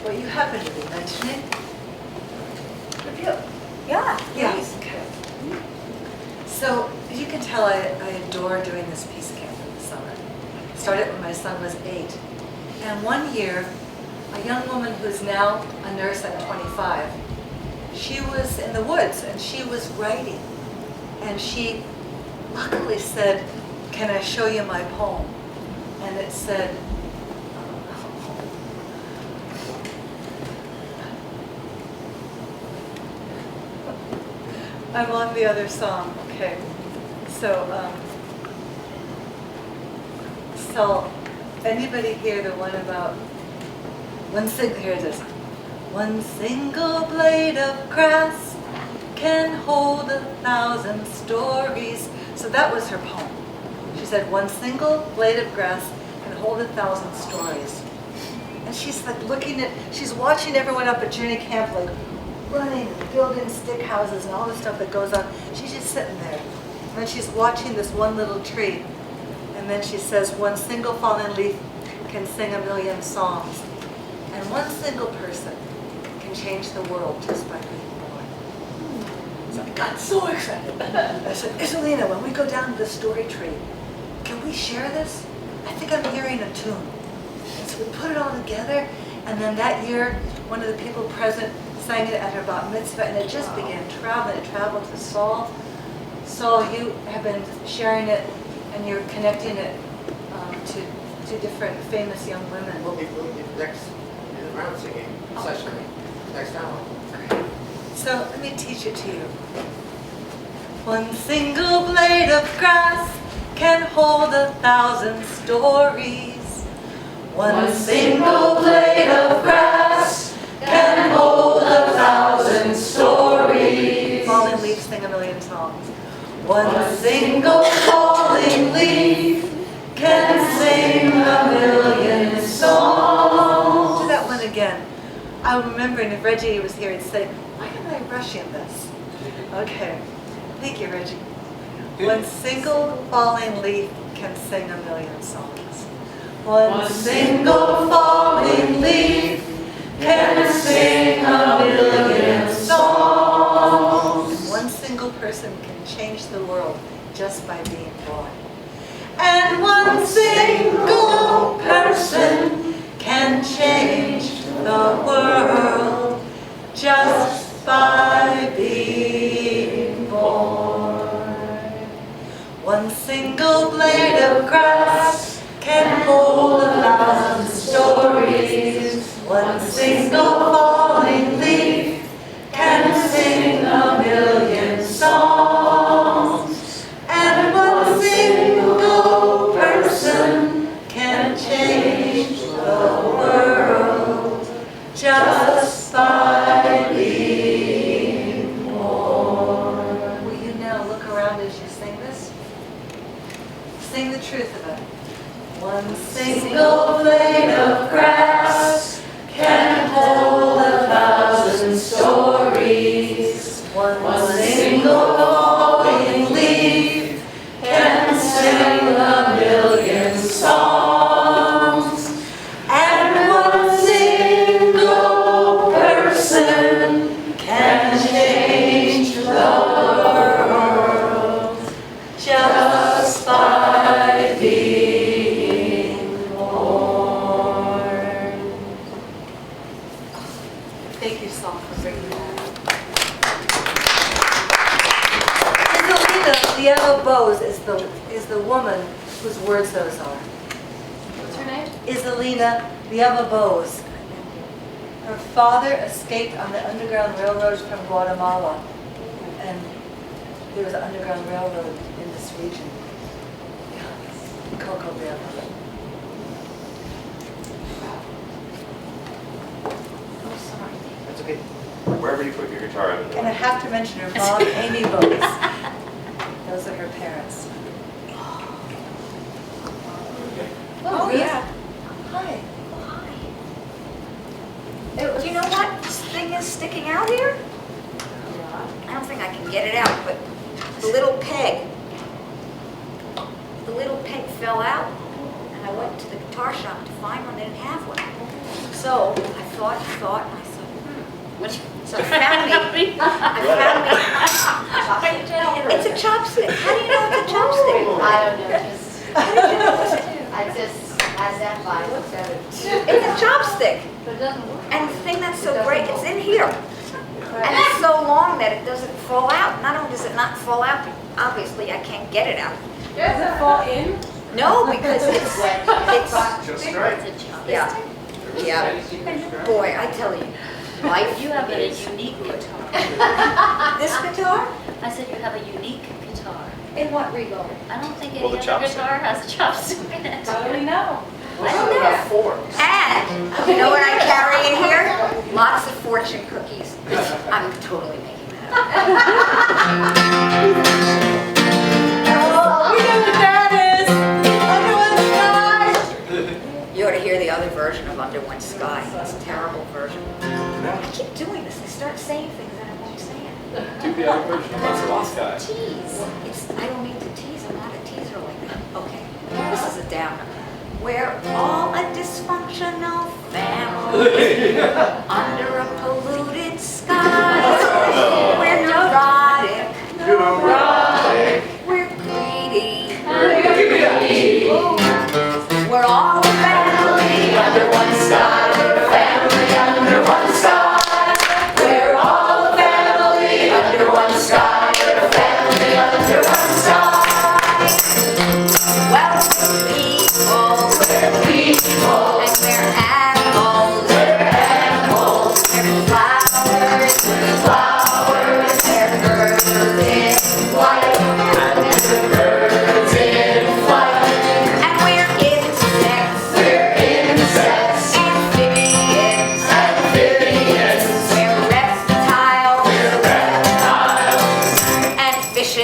what you happen to be mentioning? Review.
Yeah,
Yeah.
please.
Okay. So as you can tell, I adore doing this peace camp in the summer. Started when my son was 8. And one year, a young woman who's now a nurse at 25, she was in the woods and she was writing. And she luckily said, "Can I show you my poem?" And it said, I'm on the other song, okay. So anybody hear the one about here it is. One single blade of grass can hold 1,000 stories. So that was her poem. She said, one single blade of grass can hold 1,000 stories. And she's like she's watching everyone up at Journey Camp like running and building stick houses and all the stuff that goes on. She's just sitting there. And then she's watching this one little tree. And then she says, one single fallen leaf can sing 1,000,000 songs. And one single person can change the world just by being born. So I got so excited. I said, Isolina, when we go down to the story tree, can we share this? I think I'm hearing a tune. And so we put it all together, and then that year, one of the people present sang it at her bat mitzvah, and it just began traveling. It traveled to Saul. Saul, you have been sharing it, and you're connecting it to different famous young women.
We'll be next in the round singing session, next hour.
So let me teach it to you. One single blade of grass can hold 1,000 stories. One single blade of grass can hold 1,000 stories. Falling leaves sing a million songs. One single falling leaf can sing a million songs. Do that one again. I'm remembering if Reggie was here, he'd say, why am I rushing this? Okay. Thank you, Reggie. One single falling leaf can sing a million songs. One single falling leaf can sing a million songs. One single person can change the world just by being born. And one single person can change the world just by being born. One single blade of grass can hold 1,000 stories. One single falling leaf can sing a million songs. And one single person can change the world just by being born. Will you now look around as you sing this? Sing the truth of it. One single blade of grass can hold 1,000 stories. One single falling leaf can sing a million songs. And one single person can change the world just by being born. Thank you, Saul, for bringing that. Isolina Lieva Bose is the woman whose words those are.
What's her name?
Isolina Lieva Bose. Her father escaped on the Underground Railroad from Guatemala, and there was an Underground Railroad in this region. Coco Bella.
Oh, sorry.
That's okay. Wherever you put your guitar, I'm
And I have to mention her mom, Amy Bose. Those are her parents.
Oh, yeah.
Hi.
Do you know what this thing is sticking out here? I don't think I can get it out, but the little peg fell out, and I went to the guitar shop to find one. They didn't have one. So I thought, and I said, So I found me. It's a chopstick. How do you know it's a chopstick?
I don't know,
How did you know it's a
I just, as that by looked at it.
It's a chopstick.
But it doesn't work.
And the thing that's so great, it's in here. And it's so long that it doesn't fall out. Not only does it not fall out, but obviously I can't get it out.
Does it fall in?
No, because it's
Just right.
yeah. Yeah. Boy, I tell you, life
You have a
is.
unique guitar.
This guitar?
I said you have a unique guitar.
In what regard?
I don't think
Well,
any
the
other
chopstick.
guitar has a chopstick in it.
How do we know?
I don't know.
Forms.
And you know what I carry in here? Lots of fortune cookies. I'm totally making that
Oh, we know what that is. Under one sky.
up. You ought to hear the other version of Under One Sky. It's a terrible version. I keep doing this. I start saying things that I won't say it.
Do the other version of Under One Sky.
Tease. I don't mean to tease. I'm not a teaser like that. Okay. This is a downer. We're all a dysfunctional family under a polluted sky. We're neurotic,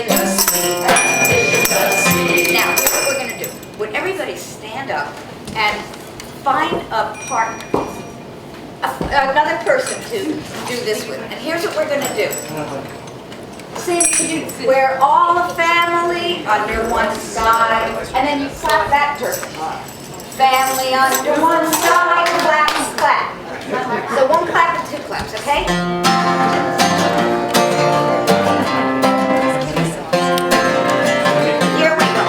Now, here's what we're gonna do. Would everybody stand up and find a partner, another person to do this with? And here's what we're gonna do. We're all a family under one sky, and then you clap that person. Family under one sky, clap, clap. So one clap and two claps, okay? Here we go.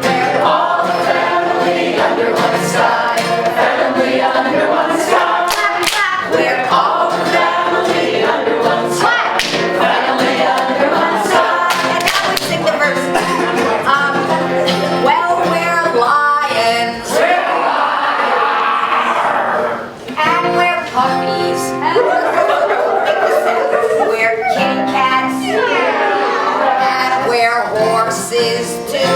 We're all a family under one sky, family under one sky. Clap, clap. We're all a family under one sky, family under one sky. And now we sing the verse. Well, we're lions. And we're puppies. We're kitty cats. And we're horses too.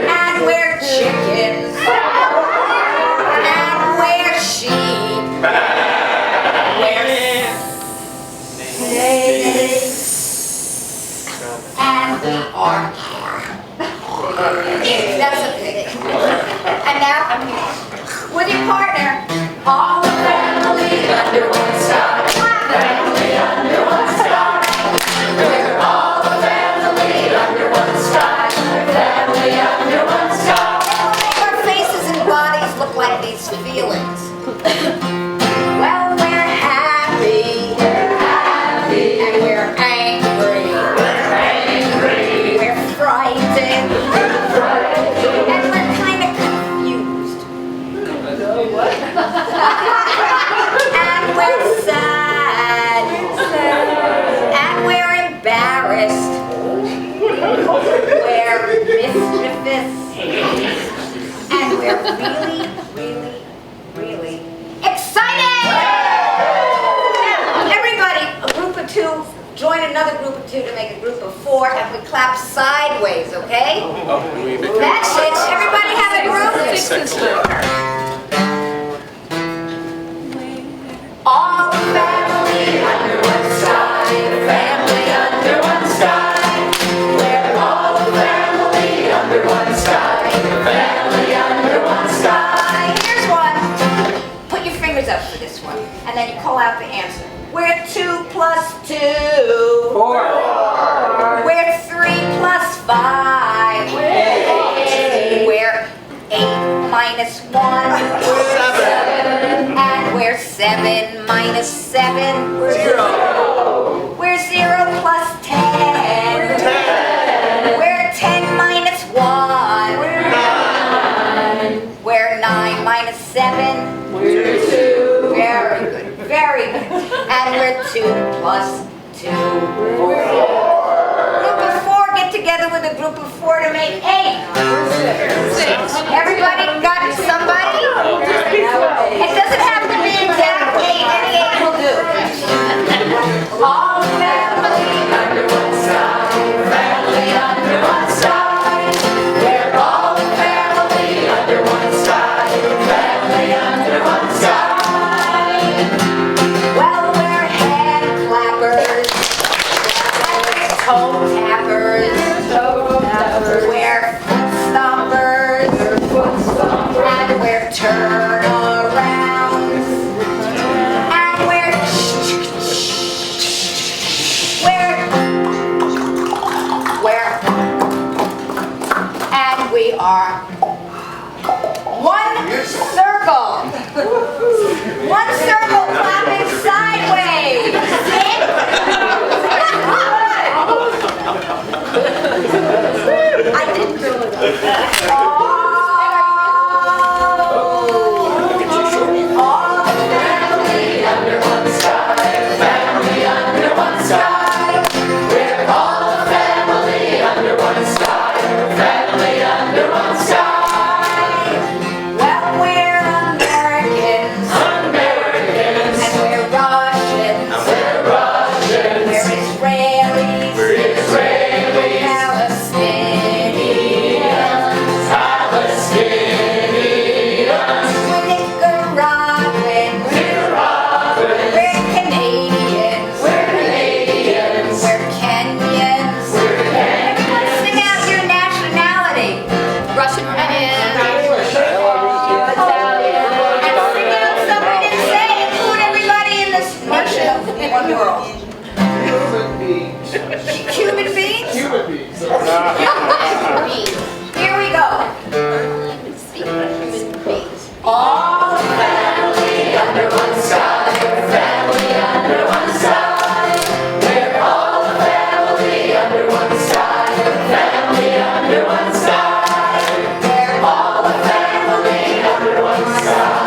And we're chickens. And we're sheep. We're snakes. And we are that's a pig. And now, with your partner, all the family under one sky. Family under one sky. We're all the family under one sky. Family under one sky. Make our faces and bodies look like these feelings. Well, we're happy. We're happy. And we're angry. We're angry. We're frightened. We're frightened. And we're kind of confused. And we're sad. And we're embarrassed. We're mischievous. And we're really, really, really excited! Now, everybody, a group of two, join another group of two to make a group of four, and we clap sideways, okay? That's it. Everybody have a group? All family under one sky, family under one sky. We're all a family under one sky, family under one sky. Here's one. Put your fingers up for this one, and then you call out the answer. We're 2 plus 2. 4. We're 3 plus 5. 8. We're 8 minus 1. 7. And we're 7 minus 7. 0. We're 0 plus 10. 10. We're 10 minus 1. We're 9. We're 9 minus 7. We're 2. Very good. Very good. And we're 2 plus 2. 4. Group of 4 get together with a group of 4 to make 8. 6. Everybody got somebody? It doesn't have to be exactly 8. Any 8 will do. All family under one sky. Family under one sky. We're all family under one sky. Family under one sky. Well, we're hand clappers. Toe tappers. We're foot stompers. And we're turnarounds. And and we are one circle. One circle clapping sideways. I didn't do it. All family under one sky. Family under one sky. We're all a family under one sky. Family under one sky. Well, we're Americans. Americans. And we're Here we go. All family under one sky, family under one sky. We're all a family under one sky, family under one sky. We're all a family under one sky.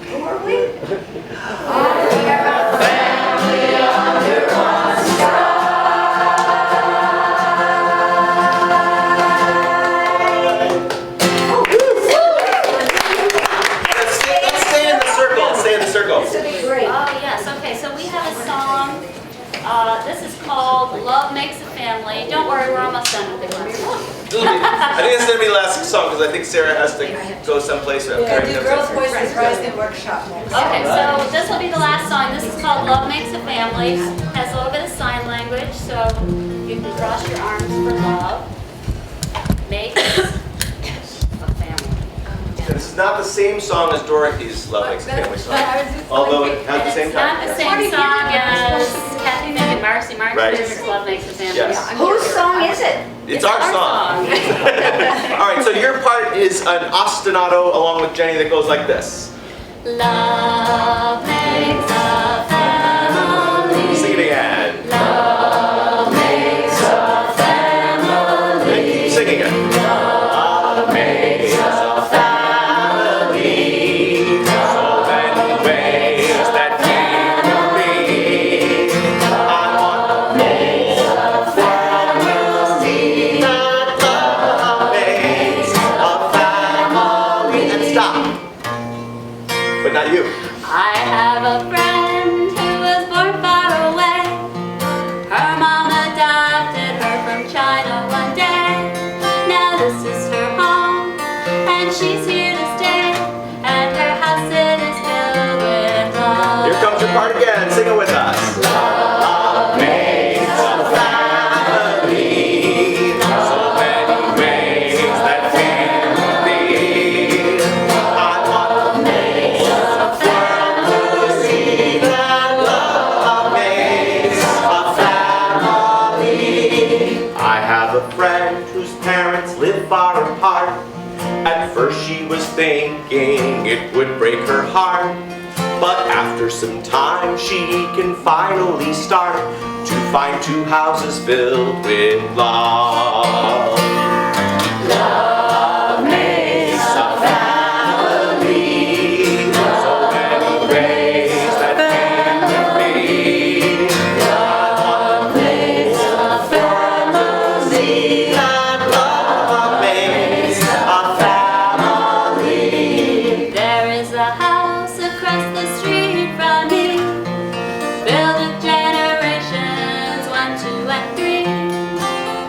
Who are we? We are a family under one sky.
Let's stay in the circle. Stay in the circle.
This would be great.
Oh, yes, okay, so we have a song, this is called Love Makes a Family. Don't worry, we're almost done with the class.
I think it's gonna be the last song because I think Sarah has to go someplace.
Yeah, do Girls' Voices Rising workshop next.
Okay, so this will be the last song. This is called Love Makes a Family. Has a little bit of sign language, so you can cross your arms for love. Makes a family.
This is not the same song as Dorothy's Love Makes a Family song, although it has the same
It's not
time.
the same song as Kathy Mick and Marcy. Marcy's
Right.
favorite Love Makes a Family.
Yes.
Whose song is it?
It's our song. All right, so your part is an ostinato along with Jenny that goes like this.
Love makes a family.
Sing it again.
Love makes a family.
And keep singing it. Love makes a family. So many ways that can be. I want the whole world to see that love makes a family. And stop. But not you.
I have a friend who was born far away. Her mom adopted her from China one day. Now this is her home, and she's here to stay. And her house it is filled with love.
Here comes your part again. Sing it with us. Love makes a family. So many ways that can be. I want the whole world to see that love makes a family. I have a friend whose parents live far apart. At first she was thinking it would break her heart. But after some time she can finally start to find two houses filled with love. Love makes a family. So many ways that can be. Love makes a family. That love makes a family.
There is a house across the street from me, built of generations 1, 2, and 3.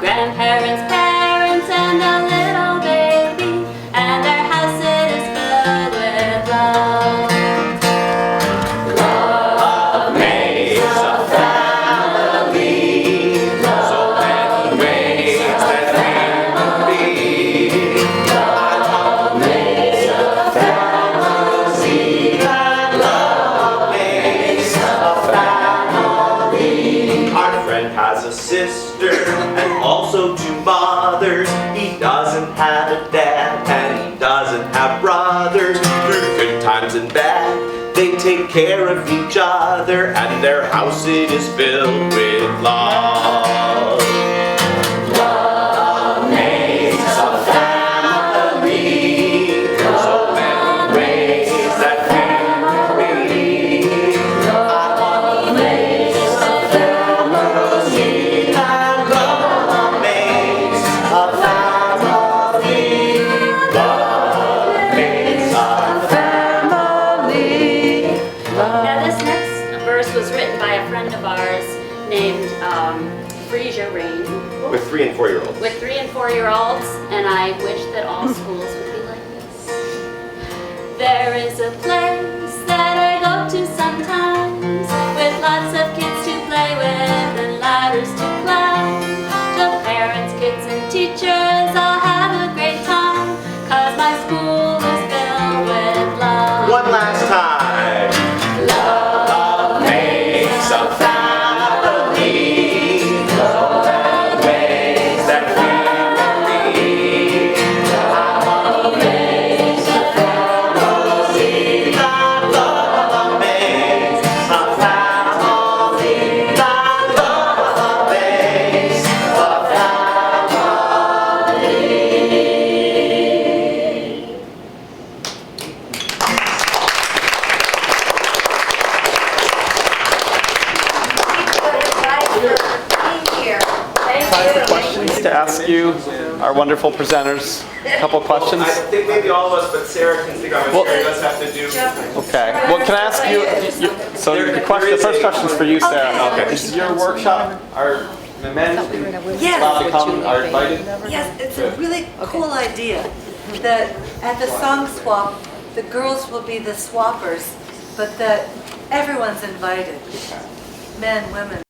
Grandparents, parents, and a little baby, and their house it is filled with love.
Love makes a family. So many ways that can be. Love makes a family. That love makes a family. Our friend has a sister and also two mothers. He doesn't have a dad and he doesn't have brothers. Through good times and bad, they take care of each other, and their house it is filled with love. Love makes a family. So many ways that can be. Love makes a family. And love makes a family. Love makes a family.
Now this next verse was written by a friend of ours named Frisia Rain,
With 3 and 4-year-olds.
with 3 and 4-year-olds, and I wish that all schools would be like this. There is a place that I go to sometimes, with lots of kids to play with and ladders to climb. The parents, kids, and teachers all have a great time, 'cause my school is filled with love.
One last time. Love makes a
to ask you, our wonderful presenters, a couple questions?
I think maybe all of us, but Sarah can figure out what Sarah does have to do.
Okay. Well, can I ask you? So the first question is for you, Sarah.
Okay.
Is your workshop? Are the men
Yes.
allowed to come? Are invited?
Yes, it's a really cool idea that at the song swap, the girls will be the swappers, but that everyone's invited. Men, women.